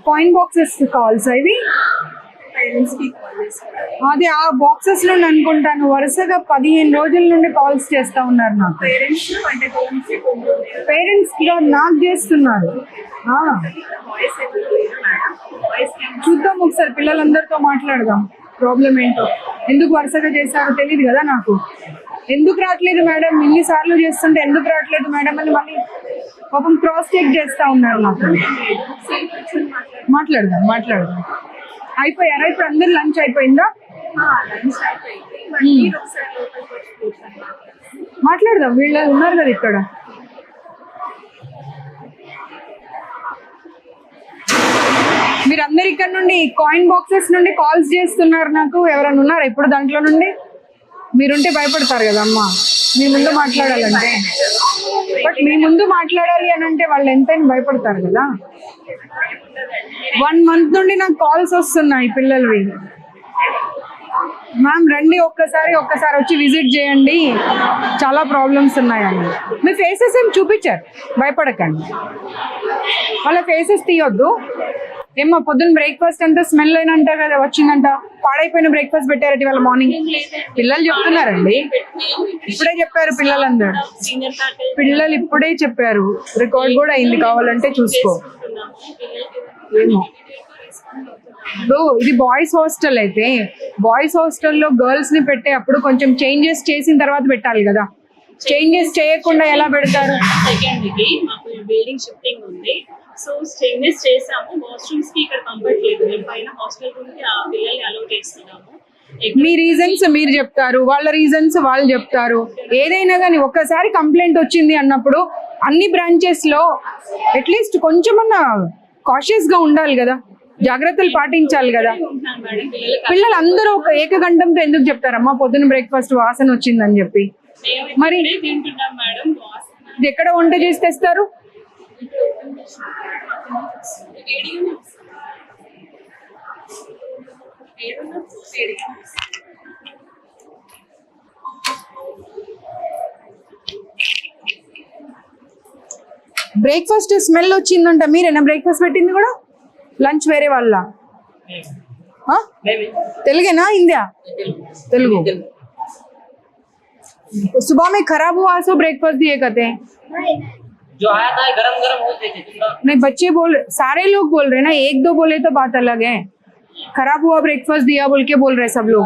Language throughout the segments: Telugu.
కాయిన్ బాక్సెస్ కాల్స్ ఇవి అదే ఆ బాక్సెస్ నుండి అనుకుంటాను వరుసగా 15 రోజుల నుండి కాల్స్ చేస్తా ఉన్నారు నాకు. పేరెంట్స్ నాకు చేస్తున్నారు. చూద్దాం ఒకసారి, పిల్లలందరితో మాట్లాడదాం ప్రాబ్లం ఏంటో. ఎందుకు వరుసగా చేశారో తెలియదు కదా నాకు. ఎందుకు రావట్లేదు మేడం, ఇన్నిసార్లు చేస్తుంటే ఎందుకు రావట్లేదు మేడం అని మళ్ళీ పాపం క్రాస్ చెక్ చేస్తా ఉన్నారు నాకు. మాట్లాడదాం. అయిపోయారా ఇప్పుడు? అందరు లంచ్ అయిపోయిందా? మాట్లాడదాం, వీళ్ళు ఉన్నారు కదా ఇక్కడ. మీరందరు ఇక్కడ నుండి కాయిన్ బాక్సెస్ నుండి కాల్స్ చేస్తున్నారు నాకు. ఎవరైనా ఉన్నారా ఇప్పుడు దాంట్లో నుండి? మీరుంటే భయపడతారు కదా అమ్మా మీ ముందు మాట్లాడాలంటే. బట్ మీ ముందు మాట్లాడాలి అని అంటే వాళ్ళు ఎంతైనా భయపడతారు కదా. 1 month నుండి నాకు కాల్స్ వస్తున్నాయి పిల్లలవి. మ్యామ్ రండి ఒక్కసారి వచ్చి విజిట్ చేయండి, చాలా ప్రాబ్లమ్స్ ఉన్నాయని. మీ ఫేసెస్ ఏం చూపించారు, భయపడకండి. వాళ్ళ ఫేసెస్ తీయొద్దు. ఏమో పొద్దున్న బ్రేక్ఫాస్ట్ అంతా స్మెల్ అయినంట కదా వచ్చిందంట. పాడైపోయిన బ్రేక్ఫాస్ట్ పెట్టారట ఇవాళ మార్నింగ్. పిల్లలు చెప్తున్నారండి, ఇప్పుడే చెప్పారు పిల్లలందరూ. పిల్లలు ఇప్పుడే చెప్పారు, రికార్డ్ కూడా అయింది, కావాలంటే చూసుకో. ఏమో ఇది బాయ్స్ హాస్టల్ అయితే, బాయ్స్ హాస్టల్లో గర్ల్స్ ని పెట్టే అప్పుడు కొంచెం చేంజెస్ చేసిన తర్వాత పెట్టాలి కదా. చేంజెస్ చేయకుండా ఎలా పెడతారు? సెకండ్ కి మాకు బిల్డింగ్ షిఫ్టింగ్ ఉంది, సో చేంజెస్ చేసాము. వాష్రూమ్స్ కి ఇక్కడ కంఫర్ట్ లేదు, మేము పైన హాస్టల్ రూమ్ కి ఆ పిల్లల్ని అలౌ చేస్తున్నాము. మీ రీజన్స్ మీరు చెప్తారు, వాళ్ళ రీజన్స్ వాళ్ళు చెప్తారు. ఏదైనా కానీ ఒక్కసారి కంప్లైంట్ వచ్చింది అన్నప్పుడు అన్ని బ్రాంచెస్ లో అట్లీస్ట్ కొంచెమన్నా కాషియస్ గా ఉండాలి కదా, జాగ్రత్తలు పాటించాలి కదా. పిల్లలు అందరూ ఒక ఏకగంఠంతో ఎందుకు చెప్తారమ్మా పొద్దున్న బ్రేక్ఫాస్ట్ వాసన వచ్చిందని చెప్పి? మరి ఇది ఎక్కడ వంట చేసి తెస్తారు? బ్రేక్ఫాస్ట్ స్మెల్ వచ్చిందంట. మీరేనా బ్రేక్ఫాస్ట్ పెట్టింది కూడా? లంచ్ వేరే వాళ్ళ? తెలుగేనా హిందీ? తెలుగు. सुबह में खराब हुआ सो ब्रेकफास्ट दिए कहते हैं जो आया था गरम गरम हो देते। नहीं बच्चे बोल, सारे लोग बोल रहे ना, 1-2 बोले तो बात अलग है. खराब हुआ ब्रेकफास्ट दिया बोल के बोल रहे सब लोग.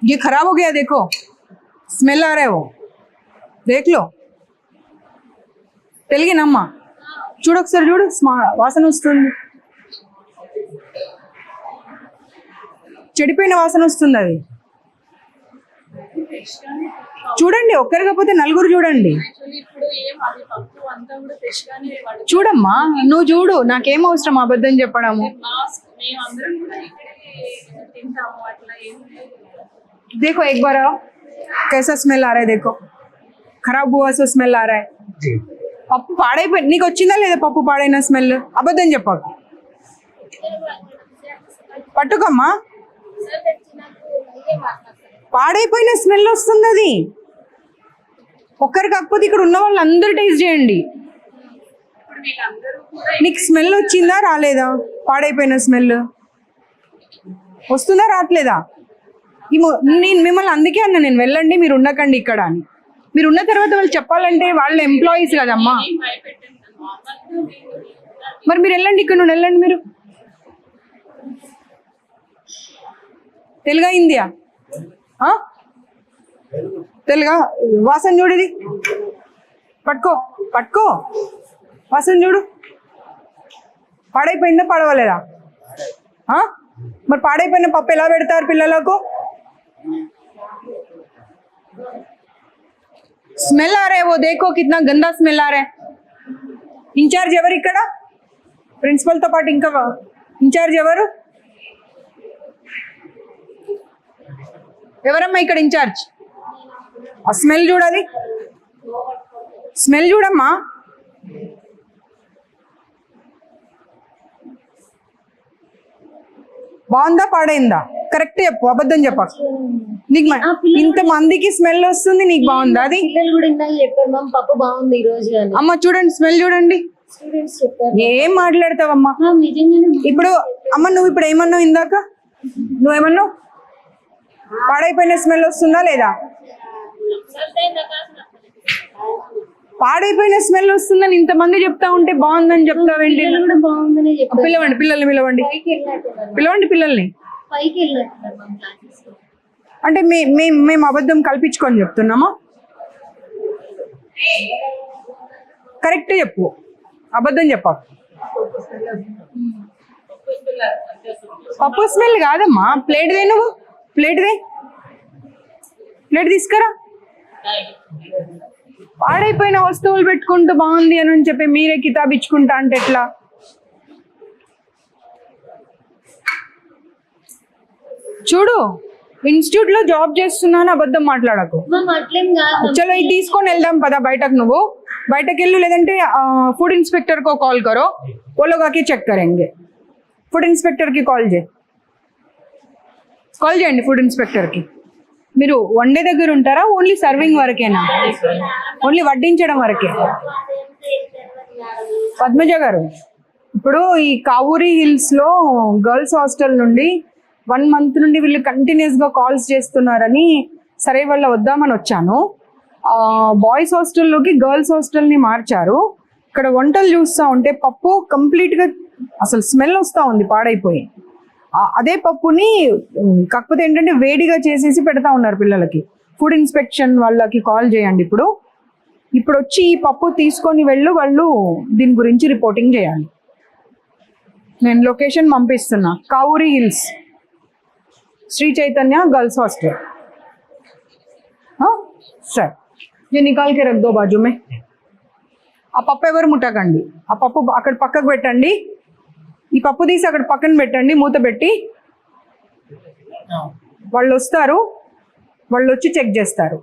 ये खराब हो गया, देखो स्मेल आ रहा है, वो देख लो. తెలుగేనమ్మా? చూడు ఒకసారి, చూడు వాసన వస్తుంది, చెడిపోయిన వాసన వస్తుంది. అది చూడండి, ఒక్కరు కాకపోతే నలుగురు చూడండి. చూడమ్మా, నువ్వు చూడు, నాకేం అవసరం అబద్ధం చెప్పడము. देखो एक बार आओ, कैसा स्मेल आ रहा है, देखो खराब हुआ सो स्मेल आ रहा है. పప్పు పాడైపోయి నీకు వచ్చిందా లేదా? పప్పు పాడైన స్మెల్. అబద్ధం చెప్పకు, పట్టుకమ్మా. పాడైపోయిన స్మెల్ వస్తుంది. అది ఒక్కరు కాకపోతే ఇక్కడ ఉన్న వాళ్ళు అందరూ టేస్ట్ చేయండి. నీకు స్మెల్ వచ్చిందా రాలేదా? పాడైపోయిన స్మెల్ వస్తుందా రావట్లేదా? నేను మిమ్మల్ని అందుకే అన్నా, నేను వెళ్ళండి మీరు ఉండకండి ఇక్కడ అని. మీరు ఉన్న తర్వాత వాళ్ళు చెప్పాలంటే వాళ్ళ ఎంప్లాయీస్ కదమ్మా. మరి మీరు వెళ్ళండి, ఇక్కడ నుండి వెళ్ళండి. మీరు తెలుగా హిందీయా? తెలుగా? వాసన చూడది, పట్టుకో వాసన చూడు. పాడైపోయిందా పాడవలేదా? మరి పాడైపోయిన పప్పు ఎలా పెడతారు పిల్లలకు? स्मेल आ रहा है, वो देखो कितना गंदा स्मेल आ रहा है. इंचार्ज ఎవరు ఇక్కడ? ప్రిన్సిపల్ తో పాటు ఇంకా ఇంచార్జ్ ఎవరు? ఎవరమ్మా ఇక్కడ ఇంచార్జ్? ఆ స్మెల్ చూడాలి, స్మెల్ చూడమ్మా. బాగుందా పాడైందా కరెక్ట్ చెప్పు, అబద్ధం చెప్పకు. నీకు ఇంత మందికి స్మెల్ వస్తుంది, నీకు బాగుందా? అది పిల్లలు కూడా ఇందాక చెప్పారు మ్యామ్ పప్పు బాగుంది ఈ రోజు అని. అమ్మ చూడండి, స్మెల్ చూడండి. స్టూడెంట్స్ చెప్పారు. ఏం మాట్లాడతావమ్మా మ్యామ్ నిజంగానే ఇప్పుడు? అమ్మ నువ్వు ఇప్పుడు ఏమన్నావు ఇందాక? నువ్వేమన్నావు? పాడైపోయిన స్మెల్ వస్తుందా లేదా? పాడైపోయిన స్మెల్ వస్తుందని ఇంతమంది చెప్తా ఉంటే బాగుందని చెప్తావేంటి? పిల్లలు కూడా బాగుందనే చెప్పారు. పిలవండి, పిల్లల్ని పిలవండి, పైకి వెళ్ళినట్టున్నారు. పిలవండి పిల్లల్ని. పైకి వెళ్ళినట్టున్నారు మ్యామ్ క్లాసెస్ లో. అంటే మేము అబద్ధం కల్పించుకొని చెప్తున్నామా? కరెక్ట్ చెప్పు, అబద్ధం చెప్పకు. పప్పు స్మెల్ కాదమ్మా. ప్లేట్ దే, నువ్వు ప్లేట్ దే, ప్లేట్ తీసుకురా. పాడైపోయిన వస్తువులు పెట్టుకుంటూ బాగుంది అని చెప్పి మీరే కితాబిచ్చుకుంటా అంటే ఎట్లా? చూడు, ఇన్స్టిట్యూట్ లో జాబ్ చేస్తున్నాను, అబద్ధం మాట్లాడకు. మ్యామ్ అట్లేం కాదు. చలో ఇది తీసుకొని వెళ్దాం పదా బయటకు. నువ్వు బయటకు వెళ్ళు, లేదంటే फूड इंस्पेक्टर को कॉल करो, वो लोग आके चेक करेंगे. फूड इंस्पेक्टर की कॉल చేయండి ఫుడ్ ఇన్స్పెక్టర్ కి. మీరు వండే దగ్గర ఉంటారా? ఓన్లీ సర్వింగ్ వరకేనా? ఓన్లీ వడ్డించడం వరకే? పద్మజ గారు, ఇప్పుడు ఈ కావూరి హిల్స్ లో గర్ల్స్ హాస్టల్ నుండి 1 month నుండి వీళ్ళు కంటిన్యూస్ గా కాల్స్ చేస్తున్నారని సరే వాళ్ళ వద్దామని వచ్చాను. బాయ్స్ హాస్టల్లోకి గర్ల్స్ హాస్టల్ని మార్చారు. ఇక్కడ వంటలు చూస్తూ ఉంటే పప్పు కంప్లీట్గా అసలు స్మెల్ వస్తూ ఉంది, పాడైపోయి. అదే పప్పుని కాకపోతే ఏంటంటే వేడిగా చేసేసి పెడతా ఉన్నారు పిల్లలకి. ఫుడ్ ఇన్స్పెక్షన్ వాళ్ళకి కాల్ చేయండి. ఇప్పుడు వచ్చి ఈ పప్పు తీసుకొని వాళ్ళు దీని గురించి రిపోర్టింగ్ చేయాలి. నేను location పంపిస్తున్నా, Kavuri hills, Shri Chaitanya girls hostel. हाँ सर, ये निकाल के रख दो बाजू में. ఆ పప్పు ఎవరు ముట్టకండి. ఆ పప్పు అక్కడ పక్కకు పెట్టండి. ఈ పప్పు తీసి అక్కడ పక్కన పెట్టండి, మూత పెట్టి. వాళ్ళు వస్తారు, వాళ్ళు వచ్చి చెక్ చేస్తారు.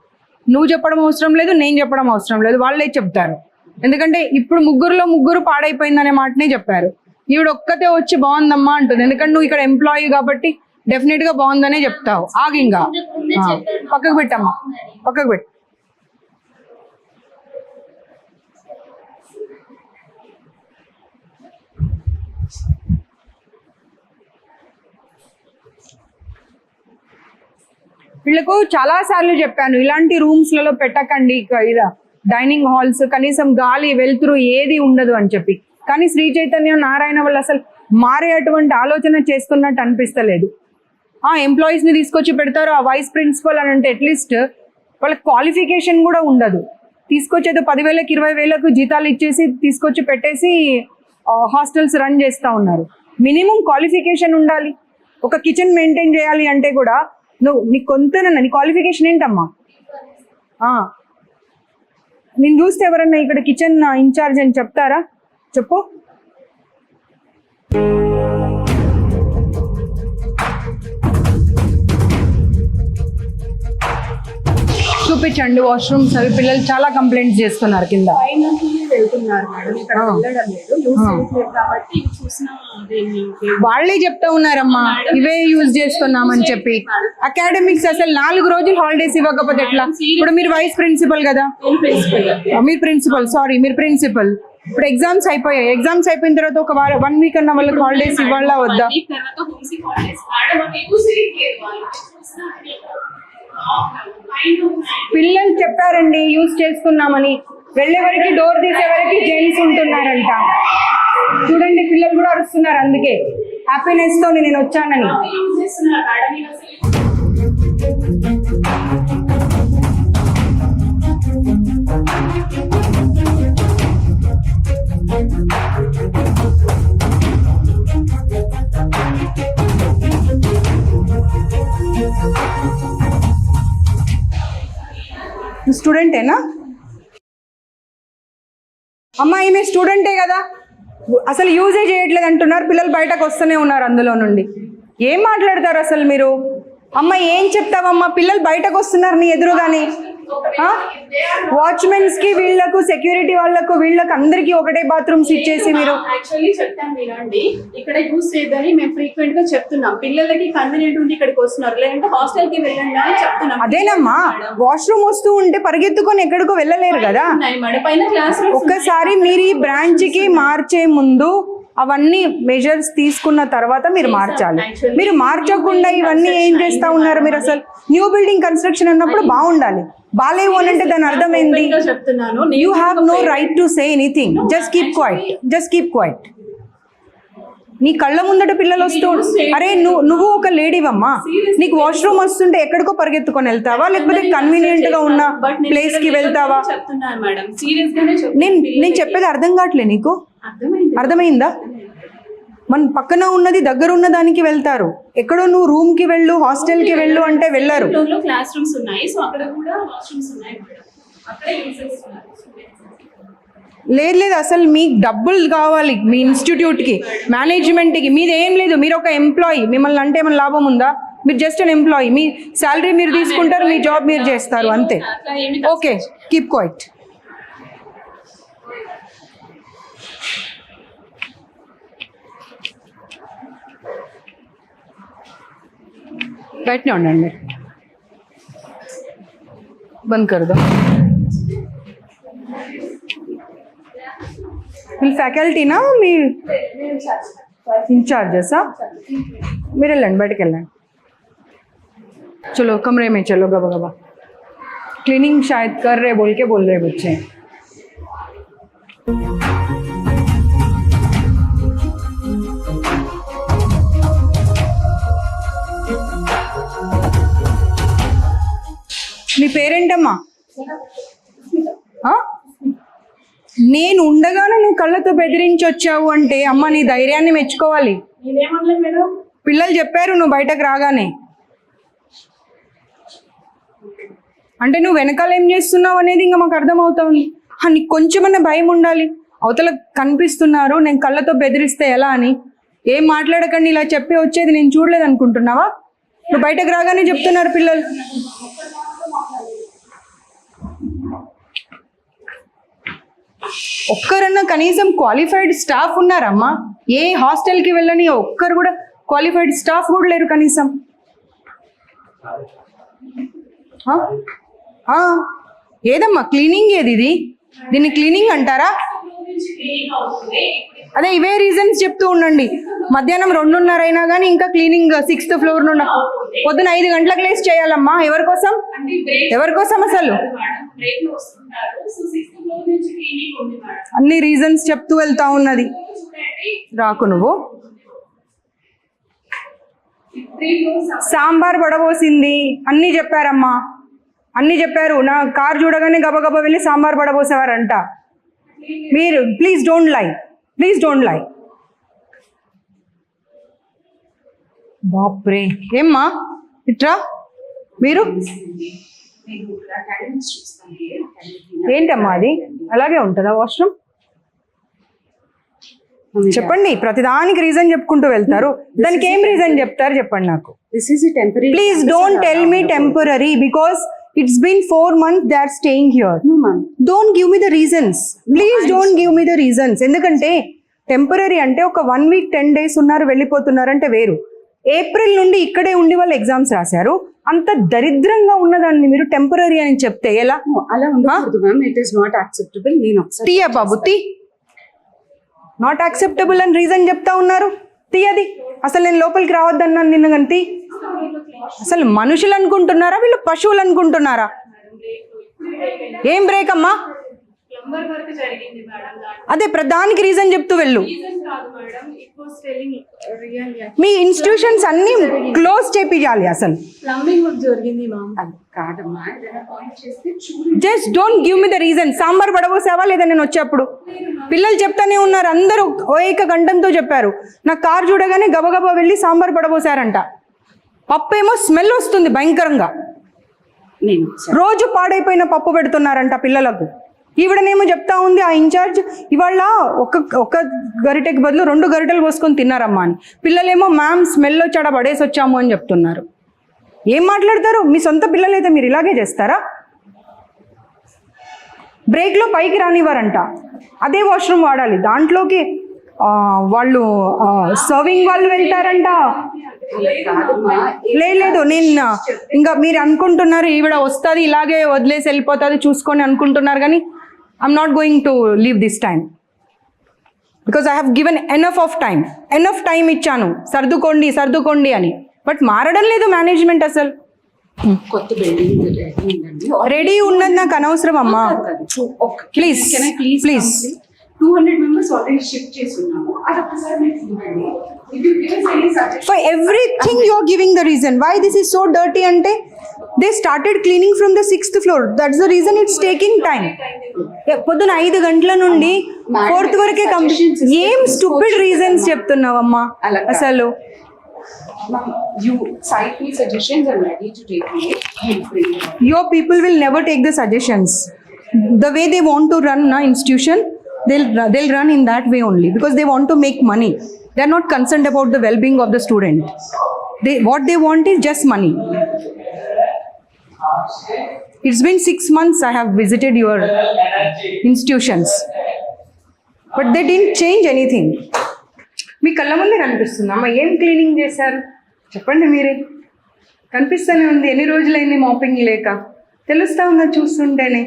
నువ్వు చెప్పడం అవసరం లేదు, నేను చెప్పడం అవసరం లేదు, వాళ్ళే చెప్తారు. ఎందుకంటే ఇప్పుడు ముగ్గురు పాడైపోయిందనే మాటనే చెప్పారు. ఈవిడ ఒక్కతే వచ్చి బాగుందమ్మా అంటుంది. ఎందుకంటే నువ్వు ఇక్కడ ఎంప్లాయీ కాబట్టి డెఫినెట్ గా బాగుందనే చెప్తావు. ఆగింగా పక్కకు పెట్టమ్మా, పక్కకు పెట్టు. వీళ్ళకు చాలా సార్లు చెప్పాను, ఇలాంటి రూమ్స్లలో పెట్టకండి, ఇలా డైనింగ్ హాల్స్ కనీసం గాలి వెలుతురు ఏది ఉండదు అని చెప్పి. కానీ శ్రీ చైతన్య నారాయణ వాళ్ళు అసలు మారేటువంటి ఆలోచన చేస్తున్నట్టు అనిపిస్తలేదు. ఎంప్లాయీస్ని తీసుకొచ్చి పెడతారు. ఆ వైస్ ప్రిన్సిపల్ అని అంటే అట్లీస్ట్ వాళ్ళకి క్వాలిఫికేషన్ కూడా ఉండదు. తీసుకొచ్చేది 10,000 20,000 జీతాలు ఇచ్చేసి తీసుకొచ్చి పెట్టేసి హాస్టల్స్ రన్ చేస్తూ ఉన్నారు. మినిమం క్వాలిఫికేషన్ ఉండాలి. ఒక కిచెన్ మెయింటైన్ చేయాలి అంటే కూడా నీకు కొంతనన్నా నీ క్వాలిఫికేషన్ ఏంటమ్మా? నేను చూస్తే ఎవరన్నా ఇక్కడ కిచెన్ ఇన్ఛార్జ్ అని చెప్తారా? చెప్పు. చూపించండి వాష్రూమ్స్. అవి పిల్లలు చాలా కంప్లైంట్స్ చేస్తున్నారు కింద. వెళ్తున్నారు మేడం, ఇక్కడ వెళ్ళడం లేదు, యూజ్ చేయట్లేదు కాబట్టి చూసిన వాళ్ళే చెప్తా ఉన్నారమ్మా, ఇవే యూజ్ చేస్తున్నామని చెప్పి. అకాడమిక్స్ అసలు 4 రోజులు హాలిడేస్ ఇవ్వకపోతే ఎట్లా? ఇప్పుడు మీరు వైస్ ప్రిన్సిపల్ కదా, మీరు ప్రిన్సిపల్, సారీ మీరు ప్రిన్సిపల్. ఇప్పుడు ఎగ్జామ్స్ అయిపోయాయి. ఎగ్జామ్స్ అయిపోయిన తర్వాత ఒక 1 week అన్న వాళ్ళకి హాలిడేస్ ఇవ్వాలా వద్దా? పిల్లలు చెప్పారండి యూజ్ చేసుకున్నామని. వెళ్ళే వరకు డోర్ తీసే వరకు జెంట్స్ ఉంటున్నారంట. చూడండి పిల్లలు కూడా అరుస్తున్నారు. అందుకే హ్యాపీనెస్ తో నేను వచ్చానని. స్టూడెంటేనా అమ్మా? ఈమె స్టూడెంటే కదా, అసలు యూజే చేయట్లేదు అంటున్నారు. పిల్లలు బయటకు వస్తూనే ఉన్నారు అందులో నుండి. ఏం మాట్లాడతారు అసలు మీరు? అమ్మ ఏం చెప్తావమ్మా, పిల్లలు బయటకు వస్తున్నారు నీ ఎదురుగానే. వాచ్మెన్స్ కి వీళ్ళకు సెక్యూరిటీ వాళ్ళకు వీళ్ళకి అందరికి ఒకటే బాత్రూమ్స్ ఇచ్చేసి మీరు యాక్చువల్లీ చెప్తాను వినండి, ఇక్కడ యూస్ చేయదని మేము ఫ్రీక్వెంట్ గా చెప్తున్నాం. పిల్లలకి కన్వీనియంట్ ఉండి ఇక్కడికి వస్తున్నారు, లేదంటే హాస్టల్ కి వెళ్ళండి అని చెప్తున్నాం. అదేనమ్మా, వాష్రూమ్ వస్తూ ఉంటే పరిగెత్తుకొని ఎక్కడికో వెళ్ళలేరు కదా. పైన క్లాస్ ఒక్కసారి మీరు ఈ బ్రాంచ్ కి మార్చే ముందు అవన్నీ మెజర్స్ తీసుకున్న తర్వాత మీరు మార్చాలి. మీరు మార్చకుండా ఇవన్నీ ఏం చేస్తా ఉన్నారు మీరు? అసలు న్యూ బిల్డింగ్ కన్స్ట్రక్షన్ అన్నప్పుడు బాగుండాలి, బాలేవు అని అంటే దాని అర్థం ఏంది? చెప్తున్నాను, you have no right to say anything. Just keep quiet, just keep quiet. నీ కళ్ళ ముందట పిల్లలు వస్తూ, అరే నువ్వు ఒక లేడీవమ్మా, నీకు వాష్రూమ్ వస్తుంటే ఎక్కడికో పరిగెత్తుకొని వెళ్తావా, లేకపోతే కన్వీనియంట్ గా ఉన్న ప్లేస్ కి వెళ్తావా? నేను చెప్పేది అర్థం కావట్లే నీకు? అర్థమైందా? మన పక్కన ఉన్నది దగ్గర ఉన్న దానికి వెళ్తారు. ఎక్కడో నువ్వు రూమ్ కి వెళ్ళు, హాస్టల్ కి వెళ్ళు అంటే వెళ్ళరు. క్లాస్ రూమ్స్ ఉన్నాయి, సో అక్కడ కూడా వాష్రూమ్స్ ఉన్నాయి మేడం, అక్కడే యూస్ చేస్తున్నారు. లేదు అసలు మీకు డబ్బులు కావాలి మీ ఇన్స్టిట్యూట్కి, మేనేజ్మెంట్కి. మీది ఏం లేదు, మీరు ఒక ఎంప్లాయీ. మిమ్మల్ని అంటే ఏమైనా లాభం ఉందా? మీరు జస్ట్ అన్ ఎంప్లాయీ. మీ శాలరీ మీరు తీసుకుంటారు, మీ జాబ్ మీరు చేస్తారు, అంతే. Okay, keep quiet. బయటనే ఉండండి మీరు. బంద్ కర్ దో. వీళ్ళు ఫ్యాకల్టీనా, మీ इंचार्जेसा? మీరు వెళ్ళండి, బయటకు వెళ్ళండి. चलो कमरे में चलो, गबा गबा. क्लीनिंग शायद कर रहे बोल के बोल रहे बच्चे. మీ పేరేంటమ్మా? నేను ఉండగానే నువ్వు కళ్ళతో బెదిరించి వచ్చావు అంటే అమ్మ నీ ధైర్యాన్ని మెచ్చుకోవాలి. పిల్లలు చెప్పారు నువ్వు బయటకు రాగానే. అంటే నువ్వు వెనకాల ఏం చేస్తున్నావు అనేది ఇంకా మాకు అర్థమవుతుంది. నీకు కొంచెమన్నా భయం ఉండాలి. అవతల కనిపిస్తున్నారు, నేను కళ్ళతో బెదిరిస్తే ఎలా అని. ఏం మాట్లాడకండి ఇలా చెప్పి వచ్చేది నేను చూడలేదు అనుకుంటున్నావా? నువ్వు బయటకు రాగానే చెప్తున్నారు పిల్లలు. ఒక్కరన్నా కనీసం క్వాలిఫైడ్ స్టాఫ్ ఉన్నారమ్మా? ఏ హాస్టల్కి వెళ్ళని ఒక్కరు కూడా క్వాలిఫైడ్ స్టాఫ్ కూడా లేరు కనీసం. ఏదమ్మా క్లీనింగ్ ఏది? దీన్ని క్లీనింగ్ అంటారా? అదే ఇవే రీజన్స్ చెప్తూ ఉండండి. మధ్యాహ్నం 2:30 అయినా కానీ ఇంకా క్లీనింగ్ 6th ఫ్లోర్ నుండి పొద్దున 5 గంటలకు లేసి చేయాలమ్మా. ఎవరి కోసం? ఎవరి కోసం అసలు? అన్ని రీజన్స్ చెప్తూ వెళ్తా ఉన్నది. రాకు నువ్వు. సాంబార్ పడబోసింది అన్ని చెప్పారమ్మా, అన్ని చెప్పారు. నా కార్ చూడగానే గబగబా వెళ్ళి సాంబార్ పడబోసేవారంట. మీరు please don't lie, please don't lie. బాప్రే, ఏమ్మా ఇట్రా మీరు. ఏంటమ్మా అది? అలాగే ఉంటుందా వాష్రూమ్? చెప్పండి. ప్రతిదానికి రీజన్ చెప్పుకుంటూ వెళ్తారు. దానికి ఏం రీజన్ చెప్తారు చెప్పండి నాకు. Please don't tell me temporary because it's been 4 months they are staying here. No ma'am, don't give me the reasons. Please don't give me the reasons. ఎందుకంటే టెంపరరీ అంటే ఒక 1 week 10 days ఉన్నారు వెళ్ళిపోతున్నారు అంటే వేరు. ఏప్రిల్ నుండి ఇక్కడే ఉండి వాళ్ళు ఎగ్జామ్స్ రాశారు. అంత దరిద్రంగా ఉన్నదాన్ని మీరు టెంపరరీ అని చెప్తే ఎలా? అలా ఉండకూడదు ma'am. It is not acceptable. నేను ఒకసారి తీయ బాబు తీ. నాట్ యాక్సెప్టబుల్ అని రీజన్ చెప్తా ఉన్నారు. తీయది. అసలు నేను లోపలికి రావద్దన్నాను నిన్న గంతి. అసలు మనుషులు అనుకుంటున్నారా వీళ్ళు పశువులు అనుకుంటున్నారా? ఏం బ్రేక్ అమ్మా? అదే ప్రధానికి రీజన్ చెప్తూ వెళ్ళు. మీ ఇన్స్టిట్యూషన్స్ అన్ని క్లోజ్ చేపియాలి. అసలు ప్లంబింగ్ వర్క్ జరిగింది కాదమ్మా. Just don't give me the reason. Sambar పడబోసావా లేదా నేను వచ్చేప్పుడు? పిల్లలు చెప్తానే ఉన్నారు, అందరూ ఏక గంటంతో చెప్పారు. నా కార్ చూడగానే గబగబా వెళ్ళి సాంబార్ పడబోసారంట. పప్పు ఏమో స్మెల్ వస్తుంది భయంకరంగా. రోజు పాడైపోయిన పప్పు పెడుతున్నారంట పిల్లలకు. ఈవిడనేమో చెప్తా ఉంది ఆ ఇన్ఛార్జ్, ఇవాళ ఒక గరిటెకి బదులు 2 గరిటెలు పోసుకొని తిన్నారమ్మా అని. పిల్లలేమో మ్యామ్ స్మెల్ వచ్చాడ పడేసి వచ్చాము అని చెప్తున్నారు. ఏం మాట్లాడతారు? మీ సొంత పిల్లలైతే మీరు ఇలాగే చేస్తారా? బ్రేక్లో పైకి రానివ్వరంట, అదే వాష్రూమ్ వాడాలి. దాంట్లోకి వాళ్ళు సర్వింగ్ వాళ్ళు వెళ్తారంట. లేదు నేను ఇంకా మీరు అనుకుంటున్నారు ఈవిడ వస్తుంది ఇలాగే వదిలేసి వెళ్ళిపోతుంది చూసుకొని అనుకుంటున్నారు, కానీ I'm not going to leave this time because I have given enough time ఇచ్చాను సర్దుకోండి అని. బట్ మారడం లేదు మేనేజ్మెంట్ అసలు. కొత్త బిల్డింగ్ ఉందండి. రెడీ ఉన్నది నాకు అనవసరం అమ్మా. ప్లీజ్ 200 members already shift చేస్తున్నాము. అది ఒకసారి మీరు చూడండి. If you give us any suggestion For everything you are giving the reason why this is so dirty ante they started cleaning from the 6th floor. That's the reason it's taking time. పొద్దున 5 గంటల నుండి 4th వరకే కంప్లీట్. ఏం స్టూపిడ్ రీజన్స్ చెప్తున్నావమ్మా అసలు. you cite me suggestions, I'm ready to take it. Your people will never take the suggestions. The way they want to run na institution, they'll run in that way only because they want to make money. They're not concerned about the well-being of the student. What they want is just money. It's been 6 months I have visited your institutions, but they didn't change anything. మీ కళ్ళ ముందే కనిపిస్తుందమ్మా. ఏం క్లీనింగ్ చేశారు చెప్పండి మీరే. కనిపిస్తూనే ఉంది. ఎన్ని రోజులైంది మాపింగ్ లేక? తెలుస్తా ఉన్నా చూస్తుంటేనే.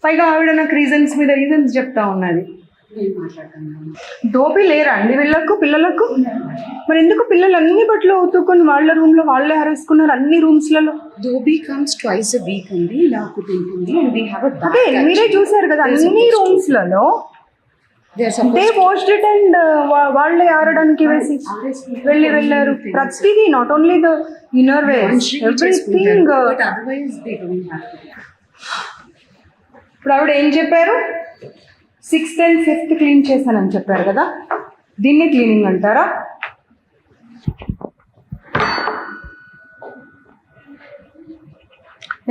పైగా ఆవిడ నాకు రీజన్స్ మీద రీజన్స్ చెప్తా ఉన్నది. దోపి లేరా అండి వీళ్ళకు పిల్లలకు? మరి ఎందుకు పిల్లలు అన్ని బట్టలు ఉతుక్కొని వాళ్ళ రూమ్లో వాళ్ళే హరేసుకున్నారు అన్ని రూమ్స్లలో? Dhobi comes twice a week అండి. ఇలా కుటుంబం and we have a back. అదే మీరే చూసారు కదా అన్ని రూమ్స్లలో దే వాష్డ్ ఇట్ అండ్ వాళ్ళే ఆరడానికి వేసి వెళ్ళారు. ప్రతిదీ not only the inner wear everything. But otherwise they don't have to. ఇప్పుడు ఆవిడ ఏం చెప్పారు? 6th and 5th క్లీన్ చేశానని చెప్పారు కదా, దీన్ని క్లీనింగ్ అంటారా?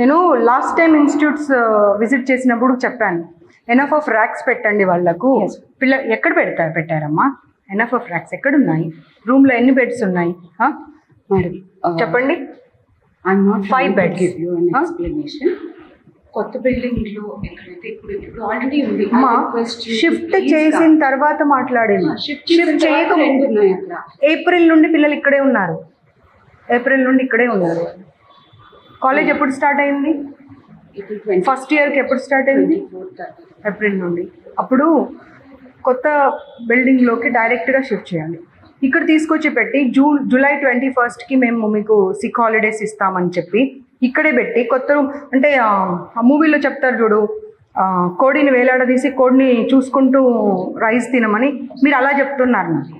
నేను లాస్ట్ టైం ఇన్స్టిట్యూట్స్ విజిట్ చేసినప్పుడు చెప్పాను ఎనఫ్ ఆఫ్ ర్యాక్స్ పెట్టండి వాళ్ళకు. ఎక్కడ పెట్టారమ్మా ఎనఫ్ ఆఫ్ ర్యాక్స్? ఎక్కడున్నాయి? రూమ్లో ఎన్ని బెడ్స్ ఉన్నాయి Madam, చెప్పండి. I'm not 5 beds. give you an explanation. కొత్త బిల్డింగ్ లో ఎక్కడైతే ఇప్పుడు ఆల్రెడీ ఉంది. అమ్మా షిఫ్ట్ చేసిన తర్వాత మాట్లాడేది. షిఫ్ట్ చేయకముందు ఉన్నాయి అక్కడ. ఏప్రిల్ నుండి పిల్లలు ఇక్కడే ఉన్నారు. కాలేజ్ ఎప్పుడు స్టార్ట్ అయింది? ఫస్ట్ ఇయర్కి ఎప్పుడు స్టార్ట్ అయింది? ఏప్రిల్ నుండి. అప్పుడు కొత్త బిల్డింగ్లోకి డైరెక్ట్గా షిఫ్ట్ చేయాలి. ఇక్కడ తీసుకొచ్చి పెట్టి జూలై 21st మేము మీకు సిక్ హాలిడేస్ ఇస్తామని చెప్పి ఇక్కడే పెట్టి కొత్త రూమ్ అంటే ఆ మూవీలో చెప్తారు చూడు, కోడిని వేలాడదీసి కోడిని చూసుకుంటూ రైస్ తినమని మీరు అలా చెప్తున్నారు. నాకు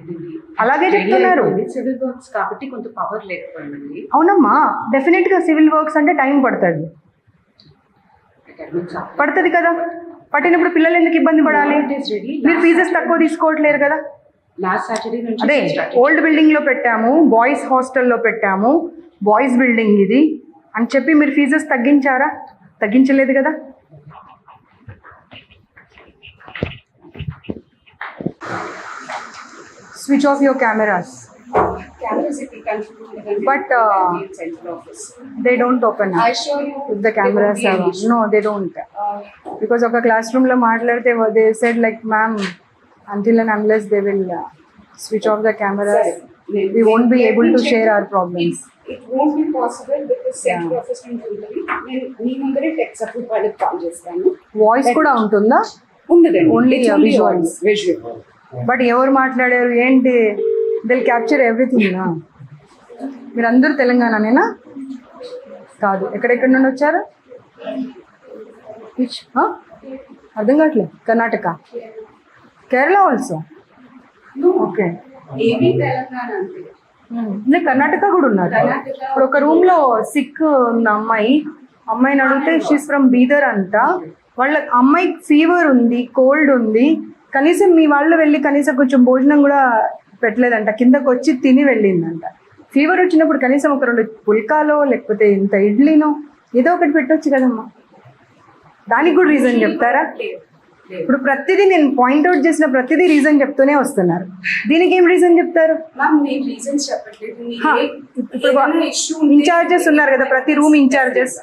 అలాగే చెప్తున్నారు. సివిల్ వర్క్స్ కాబట్టి కొంత పవర్ లేకపోయింది. అవునమ్మా, డెఫినెట్గా సివిల్ వర్క్స్ అంటే టైం పడుతుంది కదా. పట్టినప్పుడు పిల్లలు ఎందుకు ఇబ్బంది పడాలి? మీరు ఫీజెస్ తక్కువ తీసుకోవట్లేరు కదా. లాస్ట్ సాటర్డే నుంచి అదే ఓల్డ్ బిల్డింగ్లో పెట్టాము, బాయ్స్ హాస్టల్లో పెట్టాము, బాయ్స్ బిల్డింగ్ ఇది అని చెప్పి మీరు ఫీజెస్ తగ్గించారా? తగ్గించలేదు కదా. Switch off your cameras. But they don't open up. I show you if the cameras are on. No, they don't. Because of a classroom lo maatladte they said like ma'am until and unless they will switch off the cameras we won't be able to share our problems. It won't be possible because central office నుంచి మీ ముందరే టెక్ సపోర్ట్ వాళ్ళకి కాల్ చేస్తాను. వాయిస్ కూడా ఉంటుందా? ఉండదండి, ఓన్లీ విజువల్. బట్ ఎవరు మాట్లాడారు ఏంటి? దిల్ క్యాప్చర్ ఎవ్రీథింగ్ నా. మీరందరూ తెలంగాణనేనా? కాదు, ఎక్కడెక్కడి నుండి వచ్చారు? అర్థం కావట్లేదు. Karnataka, Kerala also. Okay, AP Telangana అంటే కర్ణాటక కూడా ఉన్నారు. ఇప్పుడు ఒక రూమ్లో సిక్ ఉన్న అమ్మాయిని అడిగితే షీస్ ఫ్రమ్ బీదర్ అంట. వాళ్ళ అమ్మాయికి ఫీవర్ ఉంది, కోల్డ్ ఉంది, కనీసం మీ వాళ్ళు వెళ్ళి కనీసం కొంచెం భోజనం కూడా పెట్టలేదంట, కిందకు వచ్చి తిని వెళ్ళిందంట. ఫీవర్ వచ్చినప్పుడు కనీసం ఒక 2 పుల్కాలో లేకపోతే ఇంత ఇడ్లీనో ఏదో ఒకటి పెట్టొచ్చు కదమ్మా. దానికి కూడా రీజన్ చెప్తారా? ఇప్పుడు ప్రతిదీ నేను పాయింట్అవుట్ చేసిన ప్రతిదీ రీజన్ చెప్తూనే వస్తున్నారు. దీనికి ఏం రీజన్ చెప్తారు? మ్యామ్ నేను రీజన్స్ చెప్పట్లేదు. హా, ఇప్పుడు ఇన్ఛార్జెస్ ఉన్నారు కదా, ప్రతి room in-charges.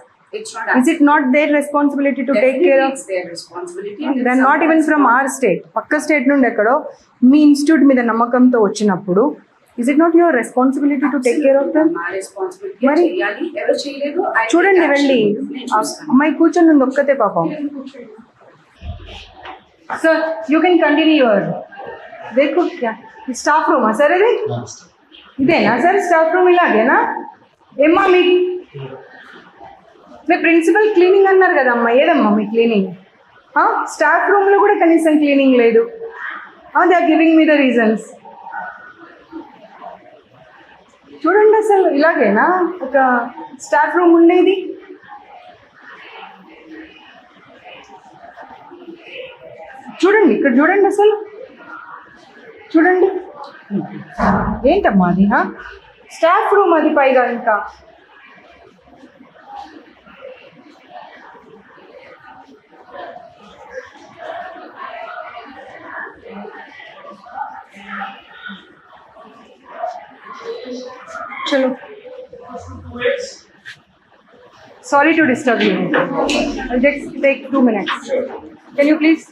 Is it not their responsibility to take care of? It's their responsibility. They're not even from our state. పక్క స్టేట్ నుండి ఎక్కడో మీ ఇన్స్టిట్యూట్ మీద నమ్మకంతో వచ్చినప్పుడు is it not your responsibility to take care of them? మా రెస్పాన్సిబిలిటీ మరి? చేయాలి. ఎవరు చేయలేదు చూడండి వెళ్ళి ఆ అమ్మాయి కూర్చొని ఉంది ఒక్కతే పాపం. Sir you can continue your దేఖో స్టాఫ్ రూమా సార్ ఇది? ఇదేనా సార్ స్టాఫ్ రూమ్? ఇలాగేనా? ఏమ్మా మీ ప్రిన్సిపల్ క్లీనింగ్ అన్నారు కదమ్మా, ఏదమ్మా మీ క్లీనింగ్? స్టాఫ్ రూమ్లో కూడా కనీసం క్లీనింగ్ లేదు. They are giving me the reasons. చూడండి అసలు ఇలాగేనా ఒక స్టాఫ్ రూమ్ ఉండేది? చూడండి ఇక్కడ చూడండి అసలు చూడండి ఏంటమ్మా అది? స్టాఫ్ రూమ్ అది పైగా ఇంకా. చలో sorry to disturb you. I'll just take 2 minutes. Can you please?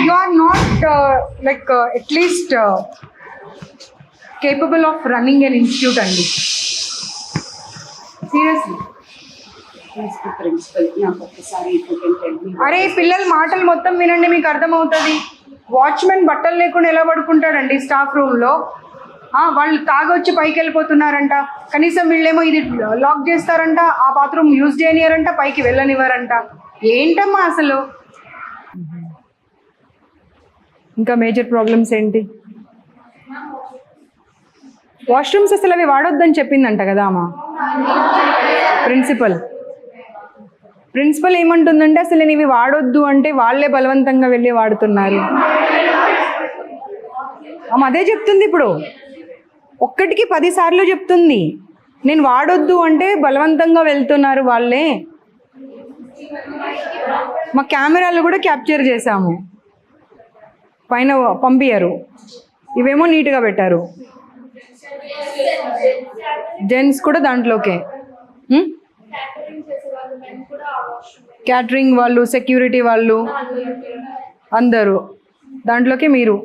You are not at least capable of running an institute అండి. Seriously. ప్రిన్సిపల్ నాకు ఒక్కసారి అరే పిల్లల మాటలు మొత్తం వినండి, మీకు అర్థమవుతుంది. వాచ్మెన్ బట్టలు లేకుండా ఎలా పడుకుంటాడండి స్టాఫ్ రూమ్లో? వాళ్ళు తాగొచ్చి పైకి వెళ్ళిపోతున్నారంట, కనీసం వీళ్ళేమో ఇది లాక్ చేస్తారంట, ఆ బాత్రూమ్ యూజ్ చేయనియారంట, పైకి వెళ్ళనివ్వరంట. ఏంటమ్మా అసలు? ఇంకా మేజర్ ప్రాబ్లమ్స్ ఏంటి? వాష్రూమ్స్ అసలు అవి వాడొద్దని చెప్పిందంట కదా అమ్మా ప్రిన్సిపల్ ఏమంటుందంటే అసలు నేను ఇవి వాడొద్దు అంటే వాళ్ళే బలవంతంగా వెళ్ళి వాడుతున్నారు. అదే చెప్తుంది ఇప్పుడు, ఒక్కటికి 10 సార్లు చెప్తుంది. నేను వాడొద్దు అంటే బలవంతంగా వెళ్తున్నారు వాళ్ళే. మా కెమెరాలు కూడా క్యాప్చర్ చేశాము, పైన పంపించారు. ఇవేమో నీట్గా పెట్టారు, జెంట్స్ కూడా దాంట్లోకే. క్యాటరింగ్ వాళ్ళు, సెక్యూరిటీ వాళ్ళు అందరూ దాంట్లోకి. మీరు